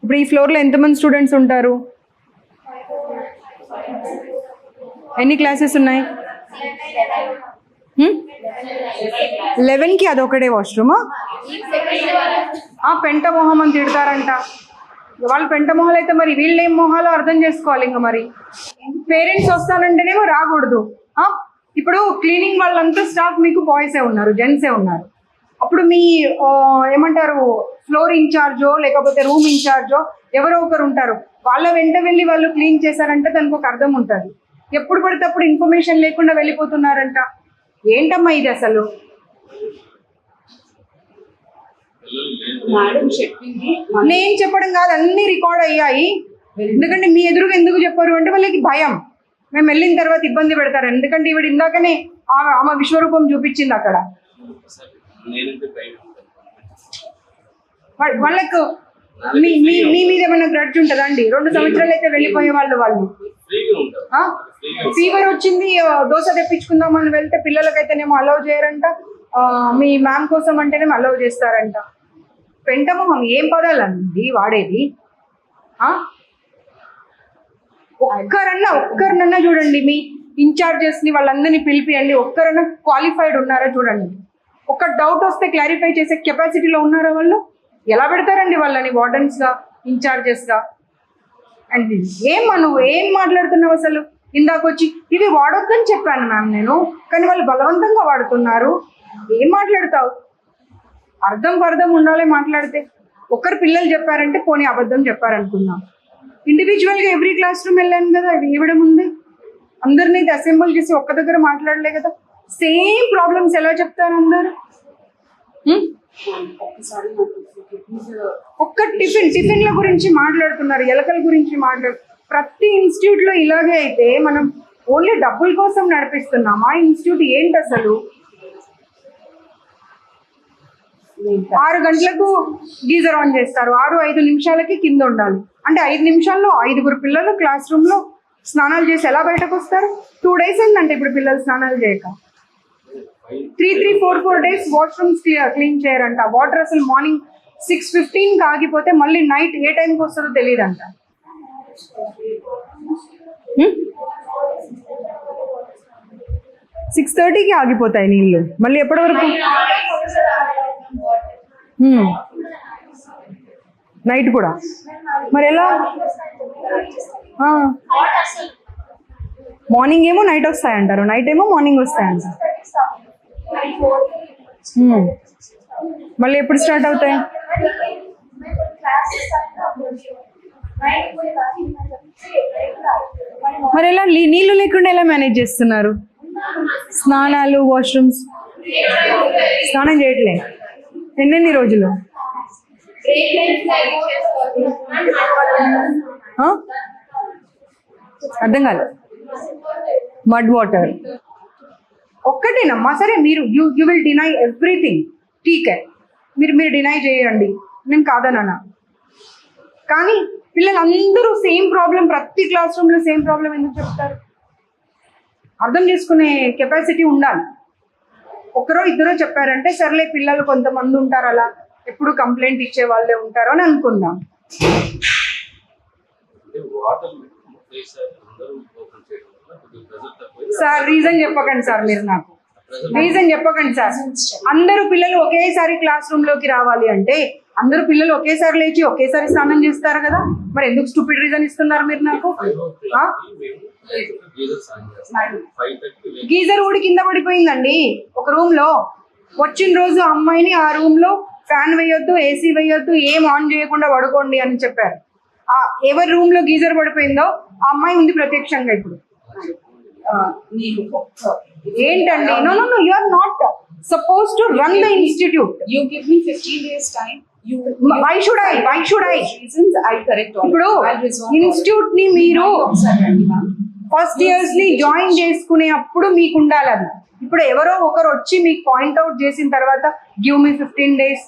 ఇప్పుడు ఈ ఫ్లోర్లో ఎంతమంది స్టూడెంట్స్ ఉంటారు? ఎన్ని క్లాసెస్ ఉన్నాయి? 11కి అదొకటే వాష్రూమా? పెంట మొహం అని తిడతారంట. వాళ్ళు పెంట మొహాలు అయితే మరి వీళ్ళు ఏం మొహాలో అర్థం చేసుకోవాలి. ఇంకా మరి పేరెంట్స్ వస్తానంటేనేమో రాకూడదు. ఇప్పుడు క్లీనింగ్ వాళ్ళంతా స్టాఫ్ మీకు బాయ్సే ఉన్నారు, జెంట్సే ఉన్నారు. అప్పుడు మీ ఏమంటారు ఫ్లోర్ ఇన్ఛార్జో లేకపోతే రూమ్ ఇన్ఛార్జో ఎవరో ఒకరు ఉంటారు, వాళ్ళ వెంట వెళ్ళి వాళ్ళు క్లీన్ చేశారంటే దానికి ఒక అర్థం ఉంటుంది. ఎప్పుడు పడితే అప్పుడు ఇన్ఫర్మేషన్ లేకుండా వెళ్ళిపోతున్నారంట. ఏంటమ్మా ఇది అసలు? మేడం చెప్పింది. నేను చెప్పడం కాదు, అన్ని రికార్డ్ అయ్యాయి. ఎందుకంటే మీ ఎదురుగా ఎందుకు చెప్పారు అంటే వాళ్ళకి భయం, మేము వెళ్ళిన తర్వాత ఇబ్బంది పెడతారు. ఎందుకంటే ఈవిడ ఇందాకనే ఆమె విశ్వరూపం చూపించింది అక్కడ. వాళ్ళకు మీ మీద ఏమైనా గ్రడ్జ్ ఉంటుందా అండి? 2 సంవత్సరాలు అయితే వెళ్ళిపోయే వాళ్ళు ఫీవర్ వచ్చింది దోశ తెప్పించుకుందామని వెళ్తే పిల్లలకైతేనేమో అలౌ చేయరంట, మీ మ్యామ్ కోసం అంటేనేమో అలౌ చేస్తారంట. పెంటమొహం ఏం పదాలండి వాడేది? ఒక్కరినన్నా చూడండి, మీ ఇన్ఛార్జెస్ని వాళ్ళందరినీ పిలిపియండి, ఒక్కరన్నా క్వాలిఫైడ్ ఉన్నారా చూడండి. ఒక్క డౌట్ వస్తే క్లారిఫై చేసే కెపాసిటీలో ఉన్నారా వాళ్ళు? ఎలా పెడతారండి వాళ్ళని వార్డెన్స్గా, ఇన్ఛార్జెస్గా? అండ్ నువ్వు ఏం మాట్లాడుతున్నావు అసలు? ఇందాక వచ్చి ఇవి వాడొద్దని చెప్పాను మ్యామ్ నేను, కానీ వాళ్ళు బలవంతంగా వాడుతున్నారు. ఏం మాట్లాడతావు? అర్థం ఉండాలి మాట్లాడితే. ఒక్కరు పిల్లలు చెప్పారంటే పోనీ అబద్ధం చెప్పారనుకుందాం. ఇండివిజువల్గా ఎవ్రీ క్లాస్ రూమ్ వెళ్ళాను కదా, అది ఇవ్వడం ఉంది. అందరినీ అసెంబుల్ చేసి ఒక్క దగ్గర మాట్లాడలే కదా. సేమ్ ప్రాబ్లమ్స్ ఎలా చెప్తారు అందరు? ఒక్క టిఫిన్ల గురించి మాట్లాడుతున్నారు, ఎలకల గురించి ప్రతి ఇన్స్టిట్యూట్లో ఇలాగే అయితే మనం ఓన్లీ డబ్బుల కోసం నడిపిస్తున్నామా ఇన్స్టిట్యూట్ ఏంటి అసలు? 6 గంటలకు గీజర్ ఆన్ చేస్తారు, 6-5 నిమిషాలకి కింద ఉండాలి. అంటే 5 నిమిషాల్లో 5 పిల్లలు క్లాస్ రూమ్ లో స్నానాలు చేసి ఎలా బయటకు వస్తారు? 2 days ఏంటంటే ఇప్పుడు పిల్లలు స్నానాలు చేయక 3-4 days వాష్రూమ్స్ క్లీన్ చేయరంట. వాటర్ అసలు మార్నింగ్ 6:15కి ఆగిపోతే మళ్ళీ నైట్ ఏ టైంకి వస్తుందో తెలియదంట. 6:30కి ఆగిపోతాయి నీళ్ళు, మళ్ళీ ఎప్పటి వరకు? నైట్ కూడా మరి ఎలా? మార్నింగ్ ఏమో నైట్ వస్తాయంటారు, నైట్ ఏమో మార్నింగ్ వస్తాయంటారు. మళ్ళీ ఎప్పుడు స్టార్ట్ అవుతాయి? మరి ఎలా నీళ్లు లేకుండా ఎలా మేనేజ్ చేస్తున్నారు? స్నానాలు, వాష్రూమ్స్, స్నానం చేయట్లే ఎన్నెన్ని రోజులు? అర్థం కాదు. మడ్ వాటర్ ఒక్కటేనమ్మా. సరే మీరు యూ విల్ డినై ఎవ్రీథింగ్, ఠీకే, మీరు డినై చేయండి, నేను కాదనా. కానీ పిల్లలందరూ సేమ్ ప్రాబ్లం, ప్రతి క్లాస్ రూమ్లో సేమ్ ప్రాబ్లం ఎందుకు చెప్తారు? అర్థం చేసుకునే కెపాసిటీ ఉండాలి. ఒకరో ఇద్దరో చెప్పారంటే సర్లే, పిల్లలు కొంతమంది ఉంటారు అలా ఎప్పుడు కంప్లైంట్ ఇచ్చే వాళ్ళే ఉంటారు అని అనుకుందాం. సార్ రీజన్ చెప్పకండి సార్, మీరు నాకు రీజన్ చెప్పకండి సార్. అందరూ పిల్లలు ఒకేసారి క్లాస్ రూమ్ లోకి రావాలి అంటే అందరూ పిల్లలు ఒకేసారి లేచి ఒకేసారి స్నానం చేస్తారు కదా, మరి ఎందుకు స్టూపిడ్ రీజన్ ఇస్తున్నారు మీరు నాకు? గీజర్ ఊడి కింద పడిపోయిందండి ఒక రూమ్ లో. వచ్చిన రోజు అమ్మాయిని ఆ రూమ్ లో ఫ్యాన్ వేయొద్దు, ఏసీ వేయొద్దు, ఏం ఆన్ చేయకుండా పడుకోండి అని చెప్పారు. ఎవరి రూమ్ లో గీజర్ పడిపోయిందో ఆ అమ్మాయి ఉంది ప్రత్యక్షంగా ఇప్పుడు. ఏంటండి? No no no, you are not suppose to run the institute. You give me 15 days time. Why should I? Reasons I'll correct all. ఇప్పుడు ఇన్స్టిట్యూట్ ని మీరు ఫస్ట్ ఇయర్స్ ని జాయిన్ చేసుకునే అప్పుడు మీకు ఉండాలి అది. ఇప్పుడు ఎవరో ఒకరు వచ్చి మీకు పాయింట్అవుట్ చేసిన తర్వాత give me 15 days,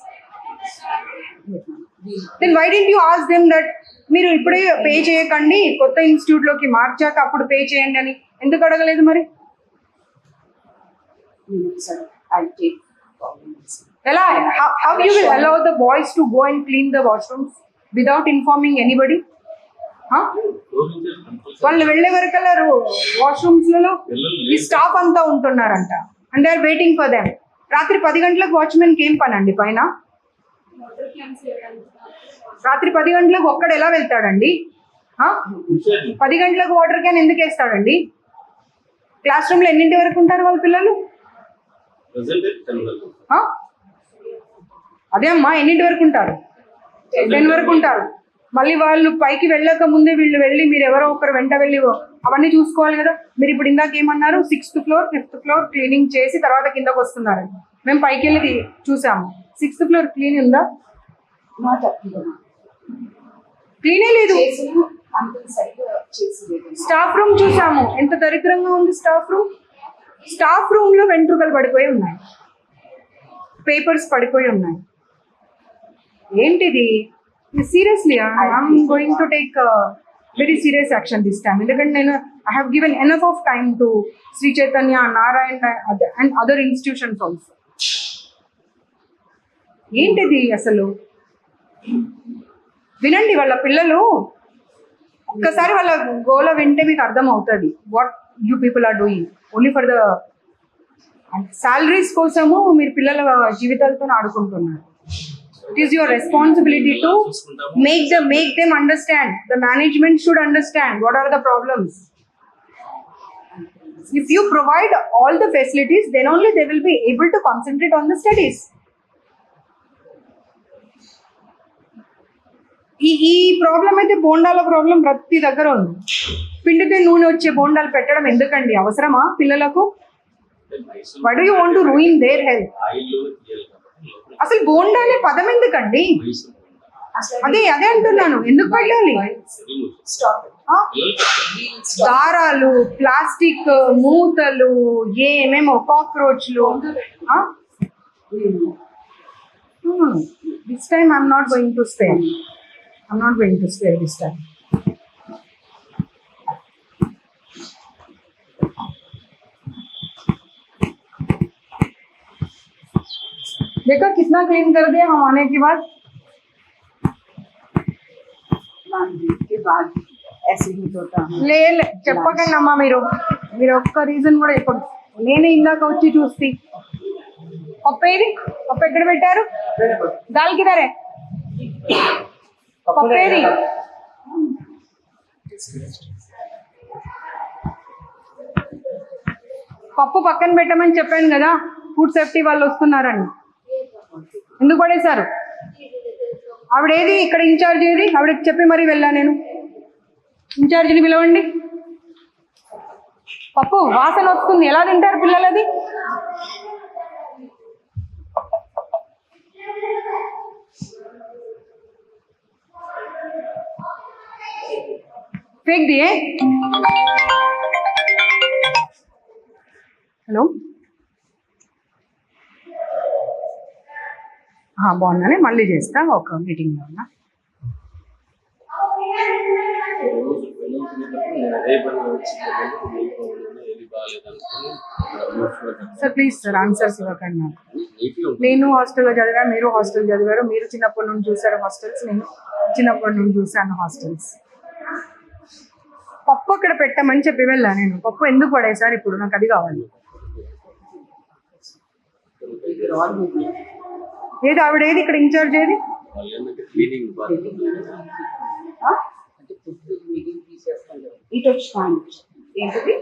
then why don't you ask them that మీరు ఇప్పుడే పే చేయకండి, కొత్త ఇన్స్టిట్యూట్ లోకి మార్చాక అప్పుడు పే చేయండి అని ఎందుకు అడగలేదు మరి? I'll take ఎలా? How you will allow the boys to go and clean the washrooms without informing anybody? వాళ్ళు వెళ్ళే వరకల్లా వాష్రూమ్స్ లలో ఈ స్టాఫ్ అంతా ఉంటున్నారంట, and they are waiting for them. రాత్రి 10 గంటలకు వాచ్మెన్ కి ఏం పని అండి పైన? రాత్రి 10 గంటలకు ఒక్కడు ఎలా వెళ్తాడండి? 10 గంటలకు వాటర్ క్యాన్ ఎందుకు వేస్తాడండి? క్లాస్ రూమ్ లో ఎన్నింటి వరకు ఉంటారు వాళ్ళ పిల్లలు? అదే అమ్మా, ఎన్నింటి వరకు ఉంటారు? 10 వరకు ఉంటారు. మళ్ళీ వాళ్ళు పైకి వెళ్ళక ముందే వీళ్ళు వెళ్ళి మీరు ఎవరో ఒకరు వెంట వెళ్ళి అవన్నీ చూసుకోవాలి కదా. మీరు ఇప్పుడు ఇందాక ఏమన్నారు? 6th floor 5th floor cleaning చేసి తర్వాత కిందకు వస్తున్నారు. మేము పైకి వెళ్ళి చూసాము, 6th floor క్లీన్ ఉందా? not up to them. క్లీనే లేదు. స్టాఫ్ రూమ్ చూసాము, ఎంత దరిద్రంగా ఉంది స్టాఫ్ రూమ్. స్టాఫ్ రూమ్ లో వెంట్రుకలు పడిపోయి ఉన్నాయి, పేపర్స్ పడిపోయి ఉన్నాయి. ఏంటిది? Seriously I'm going to take very serious action this time. ఎందుకంటే నేను I have given enough of time to Shri Chaitanya, Narayana and other institutions also. ఏంటిది అసలు? వినండి, వాళ్ళ పిల్లలు ఒక్కసారి వాళ్ళ గోల వింటే మీకు అర్థం అవుతుంది what you people are doing only for the salaries కోసము. మీరు పిల్లల జీవితాలతో ఆడుకుంటున్నారు. It is your responsibility to make them understand. The management should understand what are the problems. If you provide all the facilities, then only they will be able to concentrate on the studies. ఈ ప్రాబ్లం అయితే బోండాల ప్రాబ్లం ప్రతి దగ్గర ఉంది. పిండితే నూనె వచ్చే బోండాలు పెట్టడం ఎందుకండి? అవసరమా పిల్లలకు? Why do you want to ruin their health? అసలు బోండా అనే పదం ఎందుకండి? అదే అదే అంటున్నాను, ఎందుకు పెట్టాలి? స్టాప్. ఆ? దారాలు, ప్లాస్టిక్ మూతలు, ఏమేమో కాక్రోచ్లు. This time I'm not going to spare. I'm not going to spare this time. देखो कितना क्लीन कर दिया हम आने के बाद. के बाद ऐसे ही होता है. లే చెప్పకండి అమ్మా, మీరు ఒక్క రీజన్ కూడా చెప్పండి. నేనే ఇందాక వచ్చి చూస్తే పప్పు ఏది, పప్పు ఎక్కడ పెట్టారు? దాల్ కిదరే పప్పు ఏది? పప్పు పక్కన పెట్టమని చెప్పాను కదా, ఫుడ్ సేఫ్టీ వాళ్ళు వస్తున్నారని. ఎందుకు పడేశారు? ఆవిడ ఏది, ఇక్కడ ఇన్ఛార్జ్ ఏది? ఆవిడకి చెప్పి మరీ వెళ్ళా నేను. ఇన్ఛార్జిని పిలవండి. పప్పు వాసన వస్తుంది, ఎలా తింటారు పిల్లలు అది? फेंक दिए. హలో, బాగున్నానే, మళ్ళీ చేస్తా, ఒక మీటింగ్లో ఉన్నా. సార్ ప్లీజ్ సార్, ఆన్సర్స్ ఇవ్వకండి నాకు. నేను హాస్టల్లో చదివా, మీరు హాస్టల్ చదివారు. మీరు చిన్నప్పటి నుండి చూసారు హాస్టల్స్, నేను చిన్నప్పటి నుండి చూసాను హాస్టల్స్. పప్పు అక్కడ పెట్టమని చెప్పి వెళ్ళా నేను. పప్పు ఎందుకు పడేసారు ఇప్పుడు? నాకు అది కావాలి. ఏది ఆవిడ ఏది, ఇక్కడ ఇన్ఛార్జ్ ఏది? ఇటు వచ్చి ఏంటది?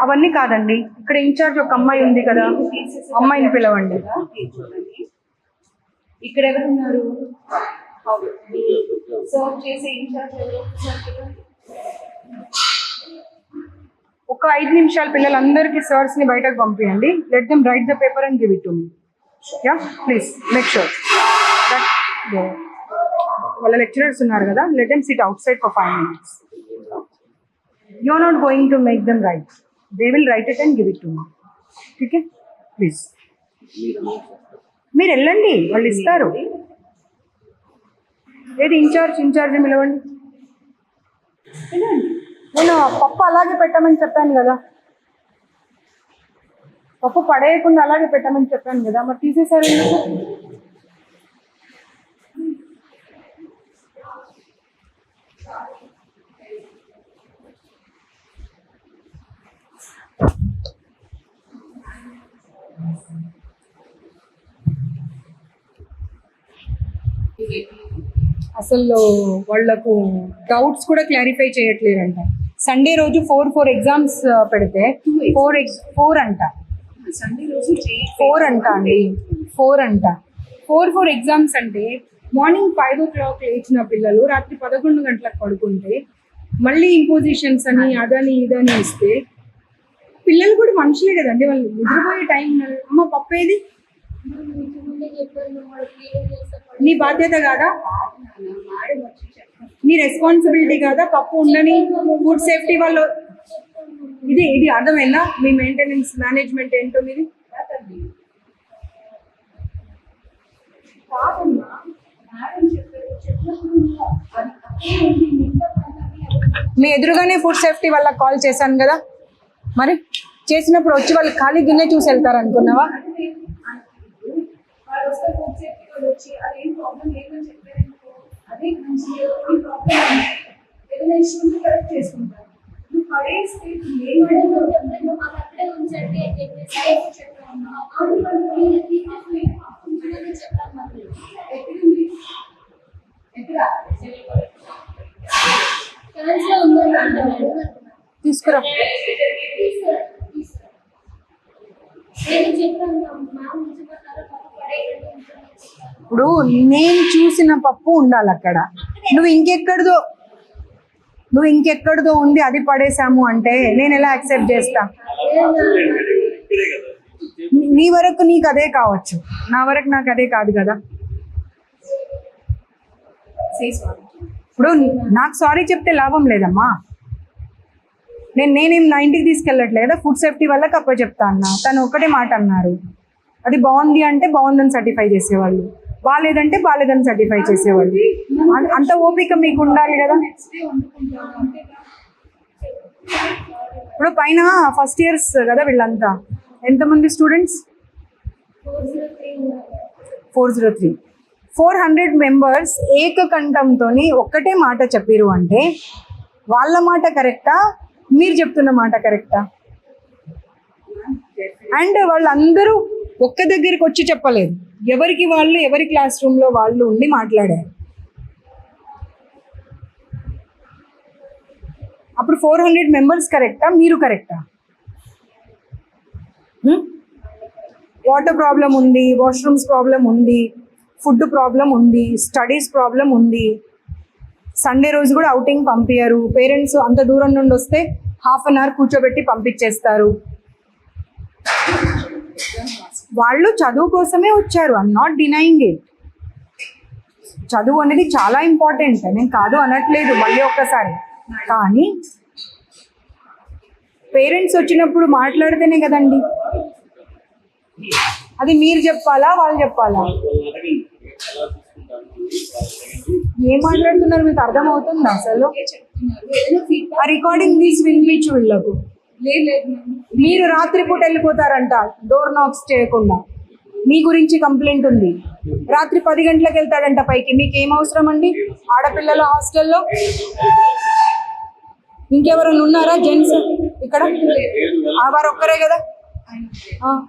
అవన్నీ కాదండి, ఇక్కడ ఇన్ఛార్జ్ ఒక అమ్మాయి ఉంది కదా, అమ్మాయిని పిలవండి. ఇక్కడ ఎవరు ఉన్నారు? సర్వ్ చేసే ఇన్ఛార్జ్ ఎవరు? ఒక 5 నిమిషాలు పిల్లలందరికీ సర్స్ ని బయటకు పంపించండి. Let them write the paper and give it to me. Yeah please make sure that వాళ్ళ లెక్చరర్స్ ఉన్నారు కదా, let them sit outside for 5 minutes. You are not going to make them write, they will write it and give it to me. Okay please మీరు వెళ్ళండి, వాళ్ళు ఇస్తారు. ఏది ఇన్ఛార్జ్ పిలవండి. నేను పప్పు అలాగే పెట్టమని చెప్పాను కదా, పప్పు పడేయకుండా అలాగే పెట్టమని చెప్పాను కదా, మరి తీసేసారు ఎందుకు? అసలు వాళ్ళకు డౌట్స్ కూడా క్లారిఫై చేయట్లేదంట. సండే రోజు 4 ఎగ్జామ్స్ పెడితే 4 అంట, సండే రోజు 4 అంట అండి, 4 అంట. 4 ఎగ్జామ్స్ అంటే మార్నింగ్ 5 o'clock లేచిన పిల్లలు రాత్రి 11 గంటలకు పడుకుంటే మళ్ళీ ఇంపోజిషన్స్ అని అదని ఇదని ఇస్తే పిల్లలు కూడా మనుషులే కదండి, వాళ్ళు నిద్రపోయే టైం ఉన్నది. అమ్మ పప్పేది నీ బాధ్యత కాదా? నీ రెస్పాన్సిబిలిటీ కాదా? పప్పు ఉండని ఫుడ్ సేఫ్టీ వాళ్ళు. ఇది అర్థమైందా? మీ మెయింటెనెన్స్ మేనేజ్మెంట్ ఏంటో మీది. మీ ఎదురుగానే ఫుడ్ సేఫ్టీ వాళ్ళకి కాల్ చేశాను కదా, మరి చేసినప్పుడు వచ్చి వాళ్ళు ఖాళీ గిన్నె చూసి వెళ్తారు అనుకున్నావా? వచ్చి అదేం ప్రాబ్లం లేదని చెప్పారు, అదే ప్రాబ్లం ఏదైనా ఇష్యూ కరెక్ట్ చేసుకుంటారు. నువ్వు పడేస్తే అక్కడే ఉంచండి అని చెప్పేసి చెప్పాను. తీసుకురా. ఇప్పుడు నేను చూసిన పప్పు ఉండాలి అక్కడ, నువ్వు ఇంకెక్కడిదో ఉంది అది పడేసాము అంటే నేను ఎలా యాక్సెప్ట్ చేస్తా? నీ వరకు నీకు అదే కావచ్చు, నా వరకు నాకు అదే కాదు కదా. Say sorry. ఇప్పుడు నాకు సారీ చెప్తే లాభం లేదమ్మా. నేనేం నా ఇంటికి తీసుకెళ్ళట్లేదు కదా, ఫుడ్ సేఫ్టీ వల్ల కప్ప చెప్తా అన్నా, తను ఒక్కటే మాట అన్నారు. అది బాగుంది అంటే బాగుందని సర్టిఫై చేసేవాళ్ళు, బాగాలేదంటే బాగాలేదని సర్టిఫై చేసేవాళ్ళు. అంత ఓపిక మీకు ఉండాలి కదా. Next day వండుకుంటాం అంతేగా. ఇప్పుడు పైన ఫస్ట్ ఇయర్స్ కదా వీళ్ళంతా, ఎంతమంది స్టూడెంట్స్? 403. 400 మెంబర్స్ ఏకకంఠంతో ఒక్కటే మాట చెప్పిరు అంటే వాళ్ళ మాట కరెక్టా, మీరు చెప్తున్న మాట కరెక్టా? అండ్ వాళ్ళందరూ ఒక్క దగ్గరికి వచ్చి చెప్పలేదు, ఎవరికి వాళ్ళు ఎవరి క్లాస్ రూమ్లో వాళ్ళు ఉండి మాట్లాడారు. అప్పుడు 400 మెంబర్స్ కరెక్టా, మీరు కరెక్టా? వాటర్ ప్రాబ్లం ఉంది, వాష్రూమ్స్ ప్రాబ్లం ఉంది, ఫుడ్ ప్రాబ్లం ఉంది, స్టడీస్ ప్రాబ్లం ఉంది. సండే రోజు కూడా అవుటింగ్ పంపించారు. పేరెంట్స్ అంత దూరం నుండి వస్తే హాఫ్ అన్ అవర్ కూర్చోబెట్టి పంపించేస్తారు. వాళ్ళు చదువు కోసమే వచ్చారు, ఐఎమ్ నాట్ డినయింగ్ ఇట్. చదువు అనేది చాలా ఇంపార్టెంట్, నేను కాదు అనట్లేదు మళ్ళీ ఒక్కసారి. కానీ పేరెంట్స్ వచ్చినప్పుడు మాట్లాడితేనే కదండి. అది మీరు చెప్పాలా, వాళ్ళు చెప్పాలా? ఏం మాట్లాడుతున్నారు మీకు అర్థం అవుతుందా అసలు? చెప్తున్నారు ఏదైనా feedback. ఆ రికార్డింగ్ తీసి వినిపించు వీళ్ళకు. లేదు మీరు రాత్రిపూట వెళ్ళిపోతారంట డోర్ నాక్స్ చేయకుండా, మీ గురించి కంప్లైంట్ ఉంది. రాత్రి 10 గంటలకు వెళ్తాడంట పైకి, మీకు ఏం అవసరం అండి? ఆడపిల్లల హాస్టల్లో ఇంకెవరైనా ఉన్నారా జెంట్స్ ఇక్కడ? వారు ఒక్కరే కదా.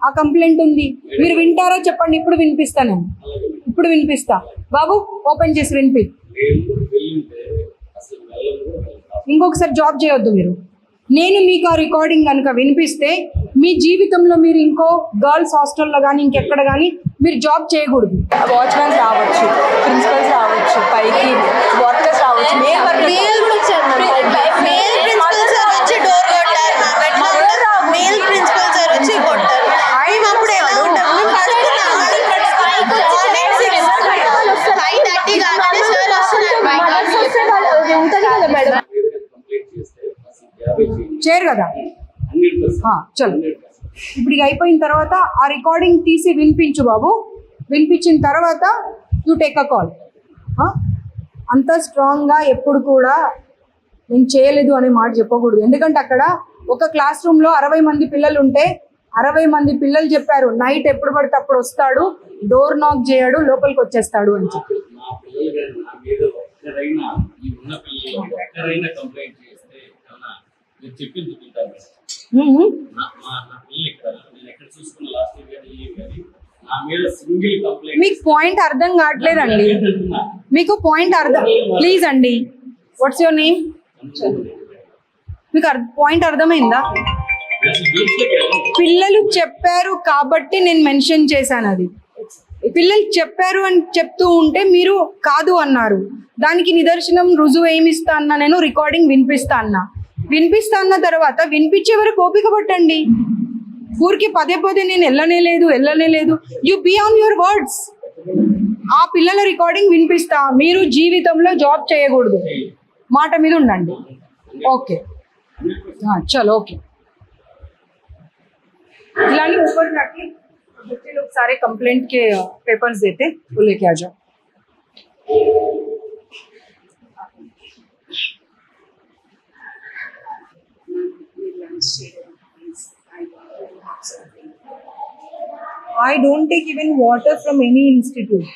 ఆ కంప్లైంట్ ఉంది, మీరు వింటారా చెప్పండి, ఇప్పుడు వినిపిస్తా. నేను ఇప్పుడు వినిపిస్తా. బాబు ఓపెన్ చేసి వినిపి. ఇంకొకసారి జాబ్ చేయొద్దు మీరు. నేను మీకు ఆ రికార్డింగ్ కనుక వినిపిస్తే మీ జీవితంలో మీరు ఇంకో గర్ల్స్ హాస్టల్లో కానీ ఇంకెక్కడ కానీ మీరు జాబ్ చేయకూడదు. వాచ్మెన్స్ రావచ్చు, ప్రిన్సిపల్స్ రావచ్చు, పైకి వర్కర్స్ రావచ్చు, మేల్ ప్రిన్సిపల్ సార్ వచ్చి డోర్ కొట్టారు మ్యామ్. ఎట్లా మేల్ ప్రిన్సిపల్ సార్ వచ్చి కొట్టారు. మేము అప్పుడు ఎలా ఉంటాం, మేము పడుకున్నాం. మార్నింగ్ 5:30 కాగానే సార్ వస్తున్నారు. చేయరు కదా. చలో ఇప్పుడు ఇక అయిపోయిన తర్వాత ఆ రికార్డింగ్ తీసి వినిపించు బాబు. వినిపించిన తర్వాత యూ టేక్ అ కాల్. అంత స్ట్రాంగ్గా ఎప్పుడు కూడా నేను చేయలేదు అనే మాట చెప్పకూడదు. ఎందుకంటే అక్కడ ఒక క్లాస్ రూమ్లో 60 మంది పిల్లలు ఉంటే 60 మంది పిల్లలు చెప్పారు నైట్ ఎప్పుడు పడితే అప్పుడు వస్తాడు, డోర్ నాక్ చేయడు, లోపలికి వచ్చేస్తాడు అని చెప్పి. మీకు పాయింట్ అర్థం కావట్లేదండి. మీకు పాయింట్ అర్థం, ప్లీజ్ అండి. What's your name? మీకు పాయింట్ అర్థమైందా? పిల్లలు చెప్పారు కాబట్టి నేను మెన్షన్ చేశాను. అది పిల్లలు చెప్పారు అని చెప్తూ ఉంటే మీరు కాదు అన్నారు. దానికి నిదర్శనం రుజువు ఏమి ఇస్తా అన్నా, నేను రికార్డింగ్ వినిపిస్తా అన్నా. వినిపిస్తా అన్న తర్వాత వినిపించే వరకు ఓపిక పట్టండి. ఊరికి పదే నేను వెళ్ళనే లేదు. You be on your words. ఆ పిల్లల రికార్డింగ్ వినిపిస్తా, మీరు జీవితంలో జాబ్ చేయకూడదు, మాట మీద ఉండండి. ఓకే చలో ఓకే. इलानी ऊपर जाके बच्चे लोग सारे कंप्लेंट के पेपर्स देते, वो लेके आ जाओ. I don't take even water from any institute.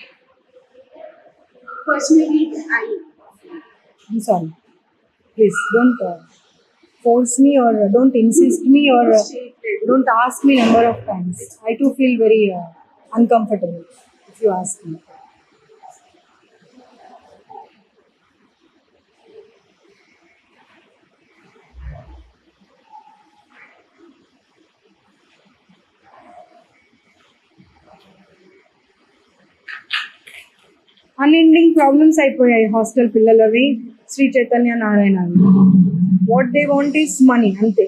Personally, I'm sorry. Please don't force me or don't insist me or don't ask me number of times. I too feel very uncomfortable if you ask me. Unending problems అయిపోయాయి హాస్టల్ పిల్లలవి, Sri Chaitanya Narayana. What they want is money, అంతే.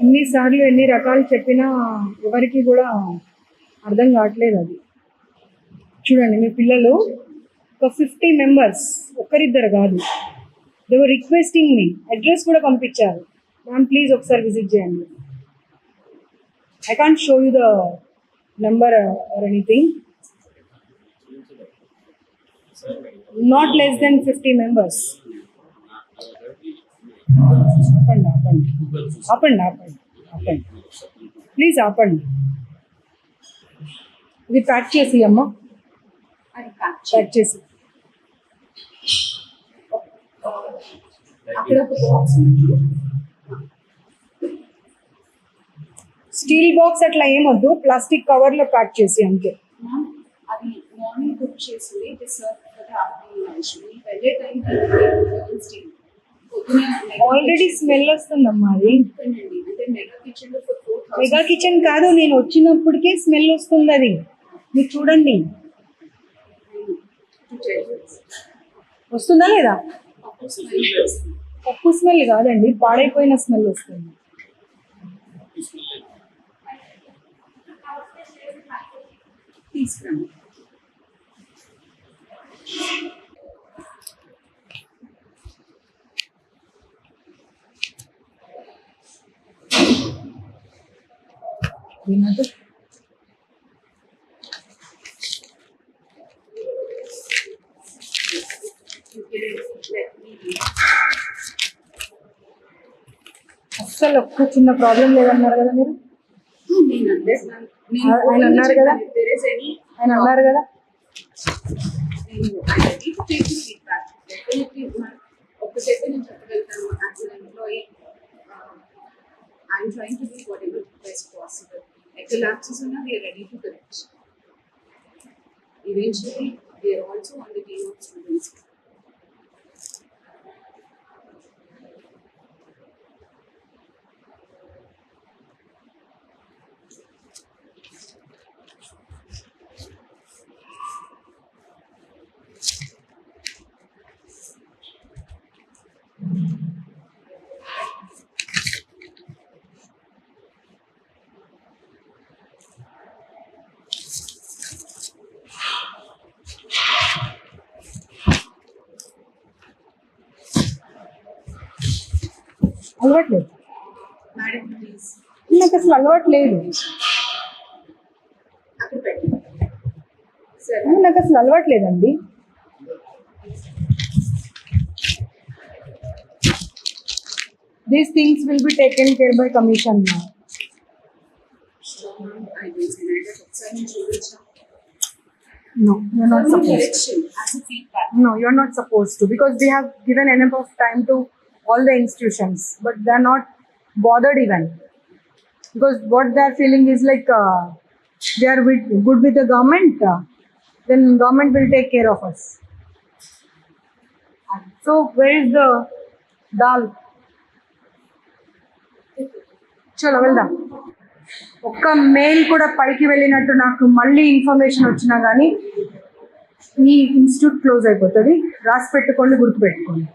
ఎన్నిసార్లు ఎన్ని రకాలు చెప్పినా ఎవరికి కూడా అర్థం కావట్లేదు అది. చూడండి మీ పిల్లలు ఒక 50 మెంబర్స్, ఒక్కరిద్దరు కాదు. They were requesting me, address కూడా పంపించారు. మ్యామ్ ప్లీజ్ ఒకసారి విజిట్ చేయండి. I can't show you the number or anything. Not less than 50 members. ఆపండి ఆపండి ఆపండి ఆపండి ఆపండి, ప్లీజ్ ఆపండి. ఇది ప్యాక్ చేసి అమ్మా, అది ప్యాక్ ప్యాక్ చేసి. అక్కడ ఒక బాక్స్ ఉంది. స్టీల్ బాక్స్ అట్లా ఏమొద్దు, ప్లాస్టిక్ కవర్లో ప్యాక్ చేసి అంతే. మ్యామ్ అది మార్నింగ్ కుక్ చేసి సర్వ్ ఫర్ ఆఫ్టర్నూన్ లంచ్. మీరు వెళ్ళే టైంకి స్టీల్ పొద్దునే ఆల్రెడీ స్మెల్ వస్తుందమ్మా అది. అండి. అంటే మెగా కిచెన్ లో ఫర్ 4,000 మెగా కిచెన్ కాదు, నేను వచ్చినప్పటికే స్మెల్ వస్తుంది అది. మీరు చూడండి వస్తుందా లేదా? పప్పు స్మెల్ కాదండి, పాడైపోయిన స్మెల్ వస్తుంది. తీసుకురండి. ఏమంటే అస్సలు ఒక్క చిన్న ప్రాబ్లం లేదన్నారు కదా మీరు. నేను అండర్స్టాండ్. ఆయన అన్నారు కదా, there is any ఆయన అన్నారు కదా. ఫీడ్బ్యాక్ డెఫినెట్లీ ఒక్కసైతే నేను చెప్పగలుగుతాను. As an employee I'm trying to do whatever best possible. ఎక్కడ ల్యాప్సెస్ ఉన్నా we are ready to correct. Eventually we are also on the team of students. అలవాట్లేదు, Madam, please. నాకు అసలు అలవాట్లేదు. అక్కడ పెట్టండి. సరే. నాకు అసలు అలవాట్లేదండి. These things will be taken care by commission now. I will say that ఒకసారి నేను చూడొచ్చా? No, you're not supposed. Correction as a feedback. No, you're not supposed to, because we have given enough of time to all the institutions, but they're not bothered even. Because what they're feeling is like they are good with the government, then government will take care of us. So where is the dal? చలో వెళ్దాం. ఒక్క మెయిల్ కూడా పైకి వెళ్ళినట్టు నాకు మళ్ళీ ఇన్ఫర్మేషన్ వచ్చినా కానీ ఈ ఇన్స్టిట్యూట్ క్లోజ్ అయిపోతుంది. రాసి పెట్టుకోండి, గుర్తుపెట్టుకోండి.